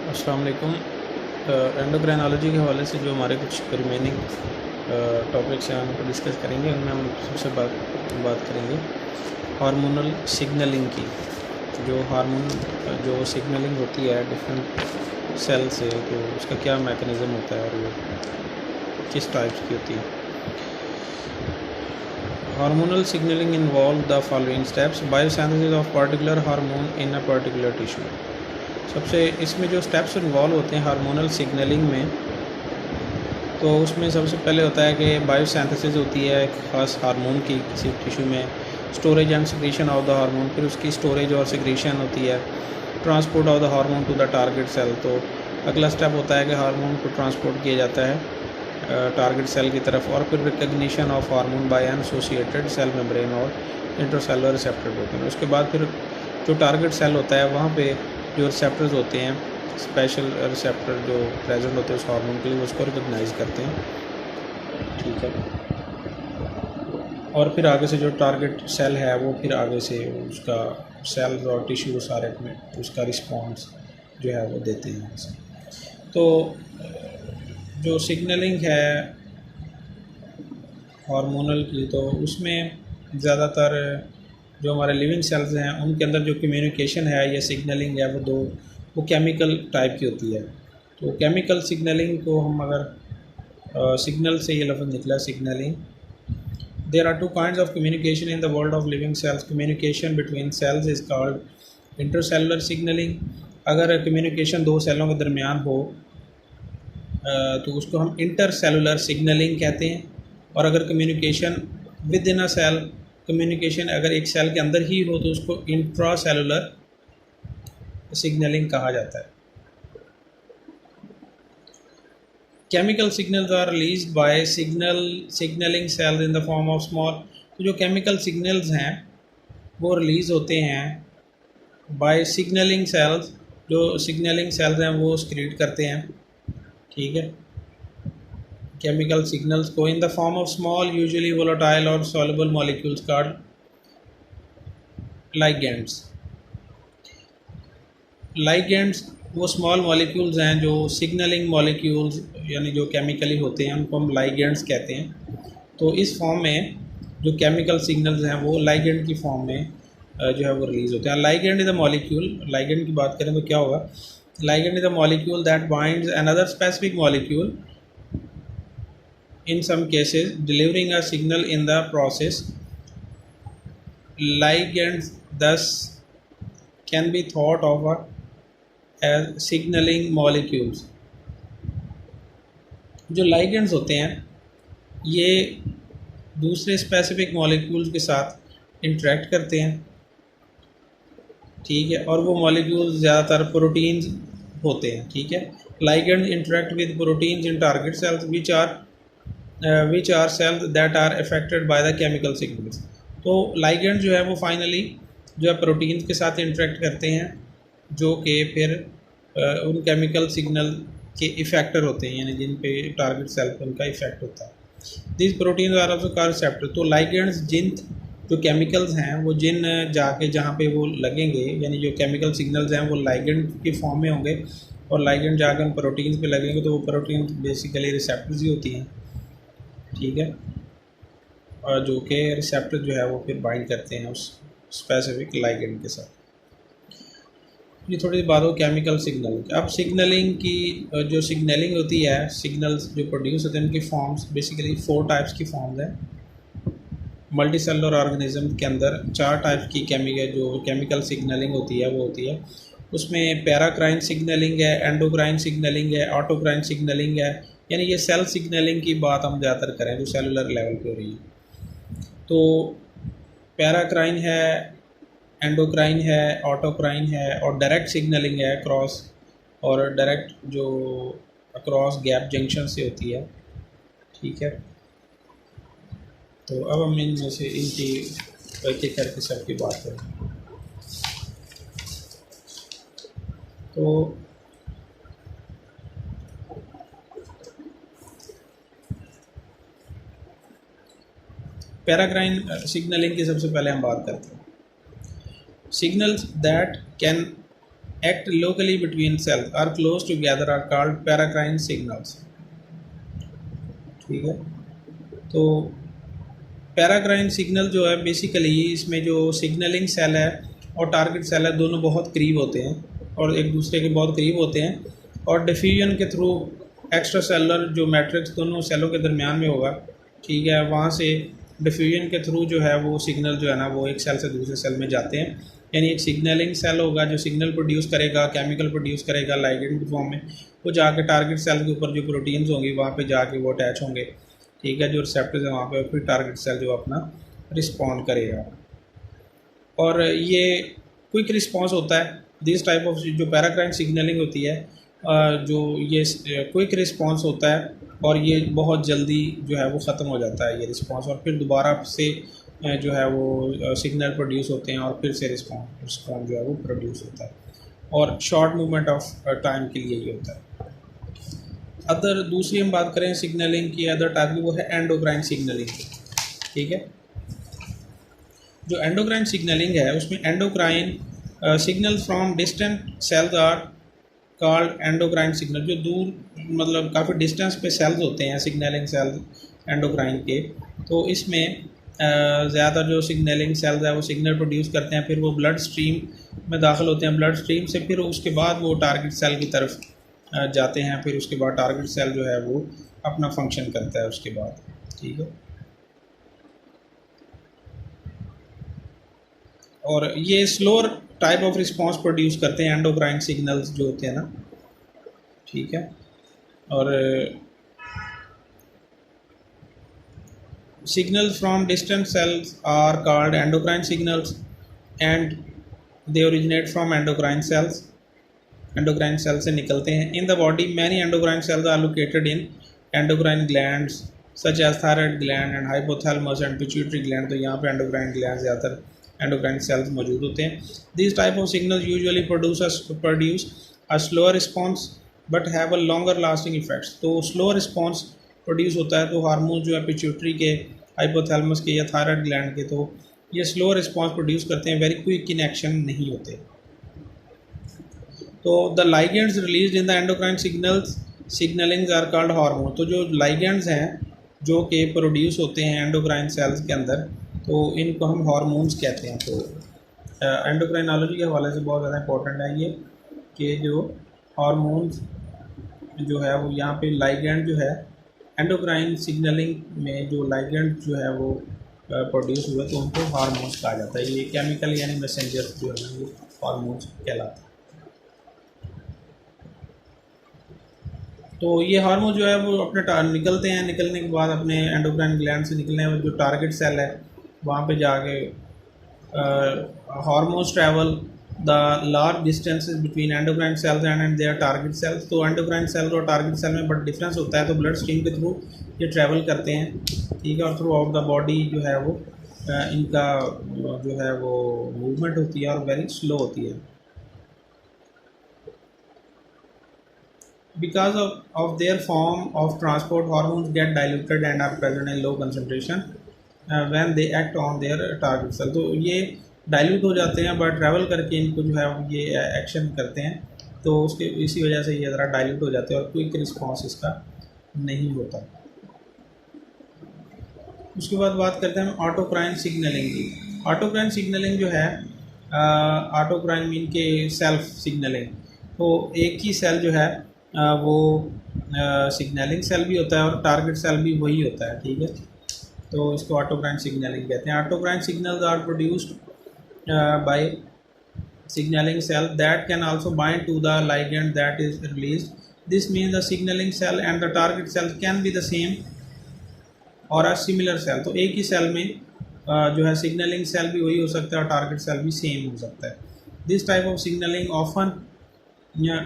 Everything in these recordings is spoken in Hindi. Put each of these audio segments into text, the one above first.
अस्सलाम वालेकुम। एंडोक्राइनोलॉजी के हवाले से जो हमारे कुछ रिमेनिंग टॉपिक्स हैं उनको डिस्कस करेंगे। उनमें हम सबसे बात करेंगे हार्मोनल सिग्नलिंग की। जो हार्मोन जो सिग्नलिंग होती है डिफरेंट सेल से, तो उसका क्या मैकेनिज़्म होता है और वो किस टाइप्स की होती है। Hormonal signalling involve the following steps: biosynthesis of particular hormone in a particular tissue. सबसे इसमें जो स्टेप्स इन्वॉल्व होते हैं हार्मोनल सिग्नलिंग में, तो उसमें सबसे पहले होता है कि बायोसिंथेसिस होती है एक ख़ास हार्मोन की किसी टिश्यू में, storage and secretion of the hormone, फिर उसकी स्टोरेज और सिक्रीशन होती है, transport of the hormone to the target cell. तो अगला स्टेप होता है कि हार्मोन को ट्रांसपोर्ट किया जाता है टारगेट सेल की तरफ, और फिर recognition of hormone by an associated cell membrane और इंट्रासेलुलर रिसेप्टर प्रोटीन। उसके बाद फिर जो टारगेट सेल होता है वहाँ पे जो रिसेप्टर्स होते हैं, स्पेशल रिसेप्टर जो प्रेजेंट होते हैं उस हार्मोन के लिए, उसको रिकग्नाइज करते हैं। ठीक है। और फिर आगे से जो टारगेट सेल है वो फिर आगे से उसका सेल्स और टिश्यू सारे में उसका रिस्पॉन्स जो है वो देते हैं। तो जो सिग्नलिंग है हार्मोनल की, तो उसमें ज़्यादातर जो हमारे लिविंग सेल्स हैं उनके अंदर जो कम्युनिकेशन है या सिग्नलिंग है वो केमिकल टाइप की होती है। तो केमिकल सिग्नलिंग को हम अगर सिग्नल से ये लफ्ज़ निकला signalling. There are two kinds of communication in the world of living cells. Communication between cells is called intercellular signalling. अगर कम्युनिकेशन दो सेलों के दरमियान हो तो उसको हम इंटरसेलुलर सिग्नलिंग कहते हैं। और अगर communication within a cell, communication अगर एक सेल के अंदर ही हो तो उसको इंट्रा सेलुलर सिग्नलिंग कहा जाता है। Chemical signals are released by signalling cells in the form of small. तो जो केमिकल सिग्नल्स हैं वो रिलीज़ होते हैं बाय सिग्नलिंग सेल्स। जो सिग्नलिंग सेल्स हैं वो स्क्रीट करते हैं। ठीक है। केमिकल सिग्नल्स को in the form of small usually volatile और soluble molecules called ligands. Ligands वो स्मॉल मॉलिक्यूल्स हैं जो सिग्नलिंग मॉलिक्यूल्स यानी जो केमिकली होते हैं उनको हम लाइगेंड्स कहते हैं। तो इस फॉर्म में जो केमिकल सिग्नल्स हैं वो लाइगेंड की फॉर्म में जो है वो रिलीज़ होते हैं। Ligand is a molecule, ligand की बात करें तो क्या होगा, ligand is a molecule that binds another specific molecule, in some cases delivering a signal in the process. Ligands thus can be thought of as signaling molecules. जो ligands होते हैं ये दूसरे स्पेसिफिक मॉलिक्यूल्स के साथ इंटरेक्ट करते हैं। ठीक है। और वो मॉलिक्यूल्स ज़्यादातर प्रोटीन्स होते हैं। ठीक है। ligands interact with proteins in target cells which are cells that are affected by the chemical signals. तो लाइगेंड जो है वो फाइनली जो है प्रोटीन्स के साथ इंटरेक्ट करते हैं जो कि फिर उन केमिकल सिग्नल के इफेक्टर होते हैं, यानी जिन पे टारगेट सेल पर उनका इफेक्ट होता है। This proteins are also called receptor. तो लाइगेंड्स जिन जो केमिकल्स हैं वो जिन जाके जहाँ पे वो लगेंगे, यानी जो केमिकल सिग्नल्स हैं वो लाइगेंड की फॉर्म में होंगे और लाइगेंड जाकर उन प्रोटीन्स पे लगेंगे, तो वो प्रोटीन बेसिकली रिसेप्टर्स ही होती हैं। ठीक है। और जो कि रिसेप्टर जो है वो फिर बाइंड करते हैं उस स्पेसिफिक लाइगेंड के साथ। ये थोड़ी सी बात हो केमिकल सिग्नलिंग। अब सिग्नलिंग की जो सिग्नलिंग होती है, सिग्नल्स जो प्रोड्यूस होते हैं उनकी फॉर्म्स बेसिकली 4 टाइप्स की फॉर्म्स हैं। मल्टी सेलुलर ऑर्गेनिज्म के अंदर 4 टाइप की केमिकल सिग्नलिंग होती है वो होती है। उसमें पैराक्राइन सिग्नलिंग है, एंडोक्राइन सिग्नलिंग है, ऑटोक्राइन सिग्नलिंग है। यानी ये सेल सिग्नलिंग की बात हम ज़्यादातर करें जो सेलुलर लेवल पे हो रही है। तो पैराक्राइन है, एंडोक्राइन है, ऑटोक्राइन है और डायरेक्ट सिग्नलिंग है क्रॉस, और डायरेक्ट जो अक्रॉस गैप जंक्शन से होती है। ठीक है। तो अब हम इनमें से इनकी एक एक करके सबकी बात करें। तो पैराक्राइन सिग्नलिंग की सबसे पहले हम बात करते हैं। Signals that can act locally between cells or close together are called paracrine signals। ठीक है, तो पैराक्राइन सिग्नल जो है बेसिकली इसमें जो सिग्नलिंग सेल है और टारगेट सेल है दोनों बहुत करीब होते हैं और एक दूसरे के बहुत करीब होते हैं, और डिफ्यूजन के थ्रू एक्स्ट्रा सेलर जो मैट्रिक्स दोनों सेलों के दरमियान में होगा, ठीक है, वहाँ से डिफ्यूजन के थ्रू जो है वो सिग्नल जो है ना वो एक सेल से दूसरे सेल में जाते हैं। यानी एक सिग्नलिंग सेल होगा जो सिग्नल प्रोड्यूस करेगा, केमिकल प्रोड्यूस करेगा लाइगेंड के फॉर्म में, वो जाके टारगेट सेल के ऊपर जो प्रोटीन्स होंगी वहाँ पे जाके वो अटैच होंगे, ठीक है, जो रिसेप्टर्स है वहाँ पे, फिर टारगेट सेल जो अपना रिस्पॉन्ड करेगा। और ये क्विक रिस्पॉन्स होता है दिस टाइप ऑफ जो पैराक्राइन सिग्नलिंग होती है, जो ये क्विक रिस्पॉन्स होता है और ये बहुत जल्दी जो है वो ख़त्म हो जाता है ये रिस्पॉन्स, और फिर दोबारा से जो है वो सिग्नल प्रोड्यूस होते हैं और फिर से रिस्पॉन्स जो है वो प्रोड्यूस होता है, और शॉर्ट मूवमेंट ऑफ टाइम के लिए ये होता है। अदर दूसरी हम बात करें सिग्नलिंग की अदर टाइप की, वो है एंडोक्राइन सिग्नलिंग। ठीक है, जो एंडोक्राइन सिग्नलिंग है उसमें endocrine signal from distant cells are called endocrine signal. जो दूर मतलब काफ़ी डिस्टेंस पे सेल्स होते हैं सिग्नलिंग सेल्स एंडोक्राइन के, तो इसमें ज़्यादा जो सिग्नलिंग सेल्स है वो सिग्नल प्रोड्यूस करते हैं, फिर वो ब्लड स्ट्रीम में दाखिल होते हैं, ब्लड स्ट्रीम से फिर उसके बाद वो टारगेट सेल की तरफ जाते हैं, फिर उसके बाद टारगेट सेल जो है वो अपना फंक्शन करता है उसके बाद। ठीक है, और ये slower type of response produce करते हैं एंडोक्राइन सिग्नल्स जो होते हैं ना। ठीक है, और signals from distant cells are called endocrine signals and they originate from endocrine cells। endocrine cells से निकलते हैं। in the body many endocrine cells are located in endocrine glands such as thyroid gland and hypothalamus and pituitary gland। तो यहाँ पे endocrine glands ज़्यादातर endocrine cells मौजूद होते हैं। these type of signals usually produce a slower response but have a longer lasting effects। तो slower response प्रोड्यूस होता है तो हार्मोन जो है पिट्यूटरी के, हाइपोथैलेमस के या थायराइड ग्लैंड के, तो ये स्लो रिस्पांस प्रोड्यूस करते हैं, वेरी क्विक इन एक्शन नहीं होते। तो the ligands released in the endocrine signalling are called hormone. तो जो लाइगेंड्स हैं जो कि प्रोड्यूस होते हैं एंडोक्राइन सेल्स के अंदर, तो इनको हम हार्मोन्स कहते हैं। तो एंडोक्राइनोलॉजी के हवाले से बहुत ज़्यादा इंपॉर्टेंट है ये कि जो हार्मोन्स जो है वो यहाँ पे लाइगेंड जो है एंडोक्राइन सिग्नलिंग में जो लाइगेंड जो है वो प्रोड्यूस हुए तो उनको हार्मोन्स कहा जाता है। ये केमिकल यानी मैसेंजर जो है वो हार्मोन्स कहलाता है। तो ये हार्मोन जो है वो अपने निकलते हैं, निकलने के बाद अपने एंडोक्राइन ग्लैंड से निकलने में जो टारगेट सेल है वहाँ पे जाके hormones travel the large distances between endocrine cells and their target cells. तो एंडोक्राइन सेल और टारगेट सेल में बड़ा डिफरेंस होता है, तो ब्लड स्ट्रीम के थ्रू ये ट्रैवल करते हैं। ठीक है, और थ्रू आउट द बॉडी जो है वो इनका जो है वो मूवमेंट होती है और वेरी स्लो होती है। Because of their form of transport, hormones get diluted and are present in low concentration when they act on their target cell। तो ये डाइल्यूट हो जाते हैं बट ट्रैवल करके इनको जो है ये एक्शन करते हैं, तो उसके इसी वजह से ये ज़रा डाइल्यूट हो जाते हैं और क्विक रिस्पांस इसका नहीं होता। उसके बाद बात करते हैं हम ऑटोक्राइन सिग्नलिंग की। ऑटोक्राइन सिग्नलिंग जो है ऑटोक्राइन मीन के सेल्फ सिग्नलिंग, तो एक ही सेल जो है वो सिग्नलिंग सेल भी होता है और टारगेट सेल भी वही होता है। ठीक है, तो इसको ऑटोक्राइन सिग्नलिंग कहते हैं। Autocrine signals are produced by signaling cell that can also bind to the ligand that is released। this means the signaling cell and the target cell can be the same or a similar cell। तो एक ही सेल में जो है सिग्नलिंग सेल भी वही हो सकता है और टारगेट सेल भी सेम हो सकता है। This type of signalling often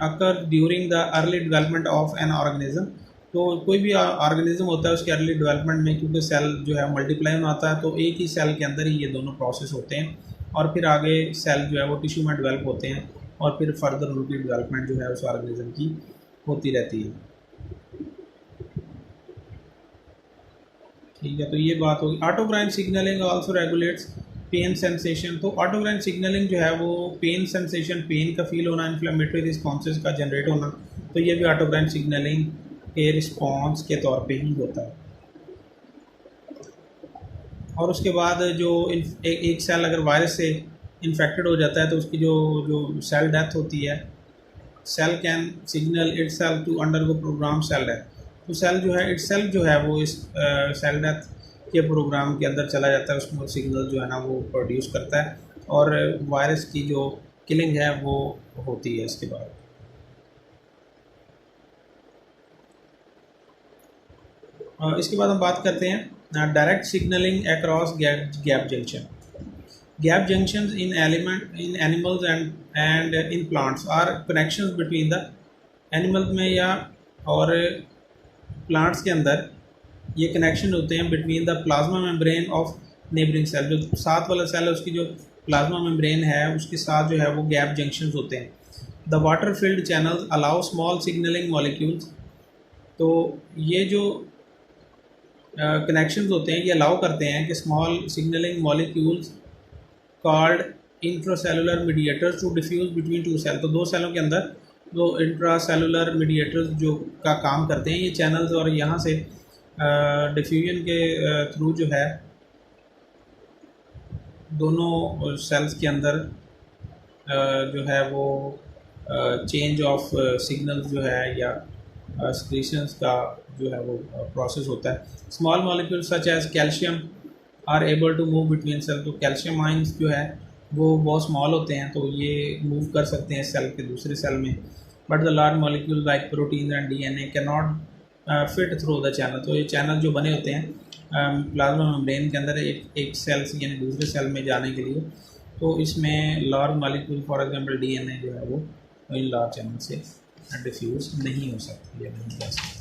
occur during the early development of an organism। तो कोई भी ऑर्गेनिज्म होता है उसके अर्ली डेवलपमेंट में, क्योंकि सेल जो है मल्टीप्लाई होता है, तो एक ही सेल के अंदर ही ये दोनों प्रोसेस होते हैं और फिर आगे सेल जो है वो टिश्यू में डेवलप होते हैं और फिर फर्दर उनकी डेवलपमेंट जो है उस ऑर्गेनिज्म की होती रहती है। ठीक है, तो ये बात होगी। Autocrine signalling also regulates pain sensation, तो ऑटोक्राइन सिग्नलिंग जो है वो पेन सेंसेशन, पेन का फील होना, इन्फ्लेमेटरी रिस्पॉन्सेज का जनरेट होना, तो ये भी ऑटोक्राइन सिग्नलिंग के रिस्पॉन्स के तौर पे ही होता है। और उसके बाद जो एक सेल अगर वायरस से इन्फेक्टेड हो जाता है तो उसकी जो जो सेल डेथ होती है, cell can signal itself to undergo programme cell death, तो सेल जो है इट सेल्फ जो है वो इस सेल डेथ के प्रोग्राम के अंदर चला जाता है, उसमें सिग्नल जो है ना वो प्रोड्यूस करता है और वायरस की जो किलिंग है वो होती है। इसके बाद हम बात करते हैं direct signalling across gap junction. Gap junctions in animals and in plants are connections between the animals में या और plants के अंदर ये कनेक्शन होते हैं between the plasma membrane of neighbouring cell, जो साथ वाला सेल है उसकी जो प्लाज्मा मेम्ब्रेन है उसके साथ जो है वो गैप जंक्शंस होते हैं। The water field channels allow small signalling molecules, तो ये जो कनेक्शंस होते हैं ये अलाउ करते हैं कि small signalling molecules called intracellular mediators to diffuse between two cell, तो दो सेलों के अंदर जो इंट्रासेलुलर मीडिएटर्स जो का काम करते हैं ये चैनल्स, और यहाँ से डिफ्यूजन के थ्रू जो है दोनों सेल्स के अंदर जो है वो चेंज ऑफ सिग्नल्स जो है या सिक्रीशंस का जो है वो प्रोसेस होता है। Small molecule such as calcium are able to move between cell, तो कैल्शियम आइंस जो है वो बहुत स्मॉल होते हैं तो ये मूव कर सकते हैं सेल के दूसरे सेल में, but the large molecule like protein and DNA can not fit through the channel, तो ये चैनल जो बने होते हैं प्लाज्मा मेम्ब्रेन के अंदर एक सेल से यानी दूसरे सेल में जाने के लिए, तो इसमें large molecule for example DNA जो है वो इन लार्ज चैनल से डिफ्यूज़ नहीं हो सकती है, नहीं जा सकती।